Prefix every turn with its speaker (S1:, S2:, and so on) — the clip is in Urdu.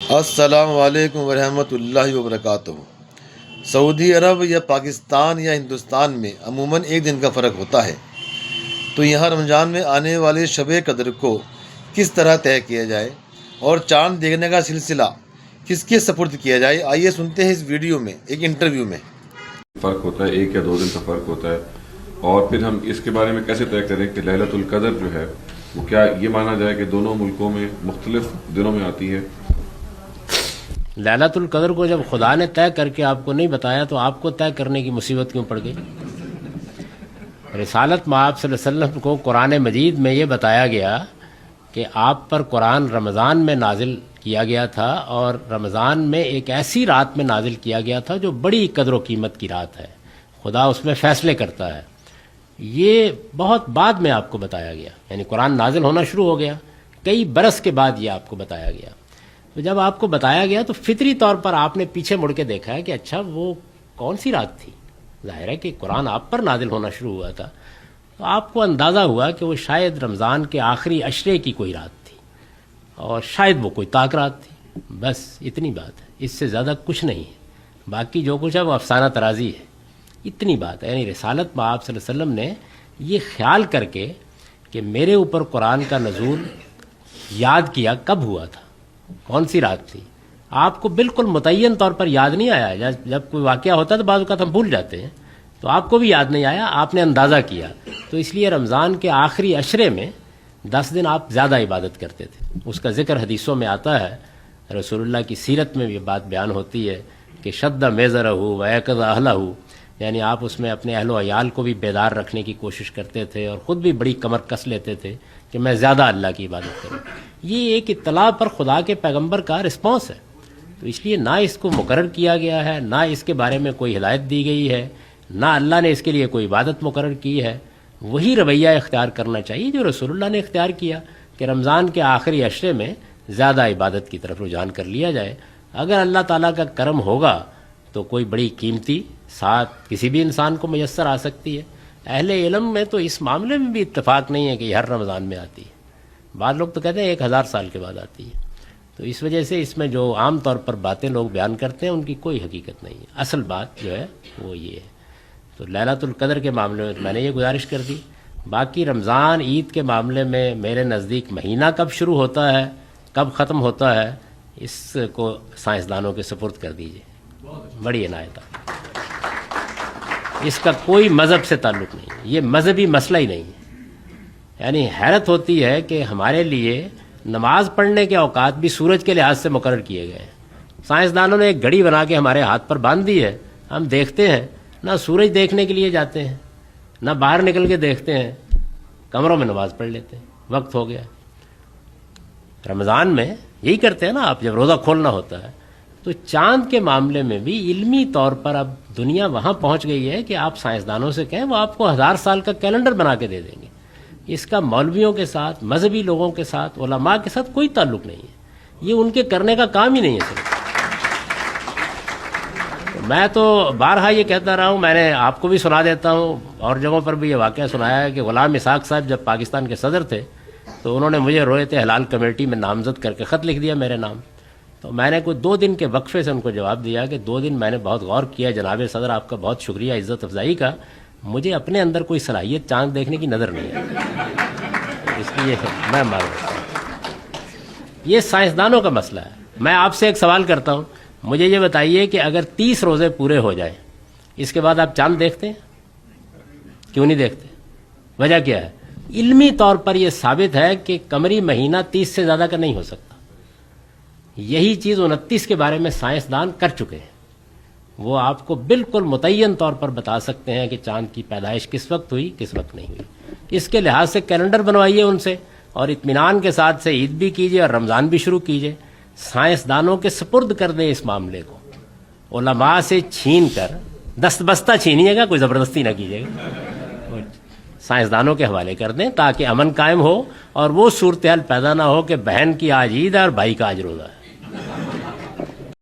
S1: السلام علیکم ورحمۃ اللہ وبرکاتہ۔ سعودی عرب یا پاکستان یا ہندوستان میں عموماً ایک دن کا فرق ہوتا ہے، تو یہاں رمضان میں آنے والے شب قدر کو کس طرح طے کیا جائے اور چاند دیکھنے کا سلسلہ کس کے سپرد کیا جائے، آئیے سنتے ہیں اس ویڈیو میں ایک انٹرویو میں۔
S2: فرق ہوتا ہے، 1 یا 2 دن کا فرق ہوتا ہے، اور پھر ہم اس کے بارے میں کیسے طے کریں کہ لیلۃ القدر جو ہے وہ کیا یہ مانا جائے کہ دونوں ملکوں میں مختلف دنوں میں آتی ہے؟
S3: لیلۃ القدر کو جب خدا نے طے کر کے آپ کو نہیں بتایا تو آپ کو طے کرنے کی مصیبت کیوں پڑ گئی؟ رسالت مآب صلی اللہ علیہ وسلم کو قرآن مجید میں یہ بتایا گیا کہ آپ پر قرآن رمضان میں نازل کیا گیا تھا، اور رمضان میں ایک ایسی رات میں نازل کیا گیا تھا جو بڑی قدر و قیمت کی رات ہے، خدا اس میں فیصلے کرتا ہے۔ یہ بہت بعد میں آپ کو بتایا گیا، یعنی قرآن نازل ہونا شروع ہو گیا کئی برس کے بعد یہ آپ کو بتایا گیا۔ تو جب آپ کو بتایا گیا تو فطری طور پر آپ نے پیچھے مڑ کے دیکھا ہے کہ اچھا وہ کون سی رات تھی۔ ظاہر ہے کہ قرآن آپ پر نازل ہونا شروع ہوا تھا، تو آپ کو اندازہ ہوا کہ وہ شاید رمضان کے آخری عشرے کی کوئی رات تھی، اور شاید وہ کوئی طاق رات تھی۔ بس اتنی بات ہے، اس سے زیادہ کچھ نہیں ہے، باقی جو کچھ ہے وہ افسانہ ترازی ہے۔ اتنی بات ہے، یعنی رسالت مآب صلی اللہ علیہ وسلم نے یہ خیال کر کے کہ میرے اوپر قرآن کا نزول یاد کیا کب ہوا تھا، کون سی رات تھی۔ آپ کو بالکل متعین طور پر یاد نہیں آیا، جب کوئی واقعہ ہوتا ہے تو بعض اوقات ہم بھول جاتے ہیں، تو آپ کو بھی یاد نہیں آیا، آپ نے اندازہ کیا۔ تو اس لیے رمضان کے آخری عشرے میں 10 دن آپ زیادہ عبادت کرتے تھے۔ اس کا ذکر حدیثوں میں آتا ہے، رسول اللہ کی سیرت میں یہ بات بیان ہوتی ہے کہ شد میزرہ ویقظ اہلہ، یعنی آپ اس میں اپنے اہل و عیال کو بھی بیدار رکھنے کی کوشش کرتے تھے، اور خود بھی بڑی کمر کس لیتے تھے کہ میں زیادہ اللہ کی عبادت کروں۔ یہ ایک اطلاع پر خدا کے پیغمبر کا رسپانس ہے، تو اس لیے نہ اس کو مقرر کیا گیا ہے، نہ اس کے بارے میں کوئی ہدایت دی گئی ہے، نہ اللہ نے اس کے لیے کوئی عبادت مقرر کی ہے۔ وہی رویہ اختیار کرنا چاہیے جو رسول اللہ نے اختیار کیا کہ رمضان کے آخری عشرے میں زیادہ عبادت کی طرف رجحان کر لیا جائے۔ اگر اللہ تعالیٰ کا کرم ہوگا تو کوئی بڑی قیمتی ساتھ کسی بھی انسان کو میسر آ سکتی ہے۔ اہل علم میں تو اس معاملے میں بھی اتفاق نہیں ہے کہ یہ ہر رمضان میں آتی ہے، بعض لوگ تو کہتے ہیں 1000 سال کے بعد آتی ہے۔ تو اس وجہ سے اس میں جو عام طور پر باتیں لوگ بیان کرتے ہیں ان کی کوئی حقیقت نہیں ہے، اصل بات جو ہے وہ یہ ہے۔ تو لیلۃ القدر کے معاملے میں نے یہ گزارش کر دی۔ باقی رمضان عید کے معاملے میں میرے نزدیک مہینہ کب شروع ہوتا ہے کب ختم ہوتا ہے اس کو سائنسدانوں کے سپرد کر دیجیے، بڑی عنایت ہے۔ اس کا کوئی مذہب سے تعلق نہیں، یہ مذہبی مسئلہ ہی نہیں ہے۔ یعنی حیرت ہوتی ہے کہ ہمارے لیے نماز پڑھنے کے اوقات بھی سورج کے لحاظ سے مقرر کیے گئے ہیں۔ سائنسدانوں نے ایک گھڑی بنا کے ہمارے ہاتھ پر باندھ دی ہے، ہم دیکھتے ہیں، نہ سورج دیکھنے کے لیے جاتے ہیں، نہ باہر نکل کے دیکھتے ہیں، کمروں میں نماز پڑھ لیتے ہیں، وقت ہو گیا۔ رمضان میں یہی کرتے ہیں نا آپ، جب روزہ کھولنا ہوتا ہے۔ تو چاند کے معاملے میں بھی علمی طور پر اب دنیا وہاں پہنچ گئی ہے کہ آپ سائنسدانوں سے کہیں وہ آپ کو 1000 سال کا کیلنڈر بنا کے دے دیں گے۔ اس کا مولویوں کے ساتھ، مذہبی لوگوں کے ساتھ، علماء کے ساتھ کوئی تعلق نہیں ہے، یہ ان کے کرنے کا کام ہی نہیں ہے صرف۔ میں تو بارہا یہ کہتا رہا ہوں، میں نے آپ کو بھی سنا دیتا ہوں، اور جگہوں پر بھی یہ واقعہ سنایا ہے کہ غلام اسحاق صاحب جب پاکستان کے صدر تھے تو انہوں نے مجھے رویت حلال کمیٹی میں نامزد کر کے خط لکھ دیا میرے نام۔ تو میں نے کوئی 2 دن کے وقفے سے ان کو جواب دیا کہ 2 دن میں نے بہت غور کیا، جناب صدر آپ کا بہت شکریہ عزت افزائی کا، مجھے اپنے اندر کوئی صلاحیت چاند دیکھنے کی نظر نہیں ہے، اس لیے میں معلوم۔ یہ سائنسدانوں کا مسئلہ ہے۔ میں آپ سے ایک سوال کرتا ہوں، مجھے یہ بتائیے کہ اگر 30 روزے پورے ہو جائیں اس کے بعد آپ چاند دیکھتے ہیں؟ کیوں نہیں دیکھتے؟ وجہ کیا ہے؟ علمی طور پر یہ ثابت ہے کہ قمری مہینہ 30 سے زیادہ کا نہیں ہو سکتا۔ یہی چیز 29 کے بارے میں سائنسدان کر چکے ہیں، وہ آپ کو بالکل متعین طور پر بتا سکتے ہیں کہ چاند کی پیدائش کس وقت ہوئی کس وقت نہیں ہوئی۔ اس کے لحاظ سے کیلنڈر بنوائیے ان سے، اور اطمینان کے ساتھ سے عید بھی کیجیے اور رمضان بھی شروع کیجیے۔ سائنسدانوں کے سپرد کر دیں اس معاملے کو، علماء سے چھین کر، دست بستہ چھینیے گا، کوئی زبردستی نہ کیجیے گا، سائنسدانوں کے حوالے کر دیں تاکہ امن قائم ہو، اور وہ صورتحال پیدا نہ ہو کہ بہن کی آج عید ہے اور بھائی کا آج روزہ ہے۔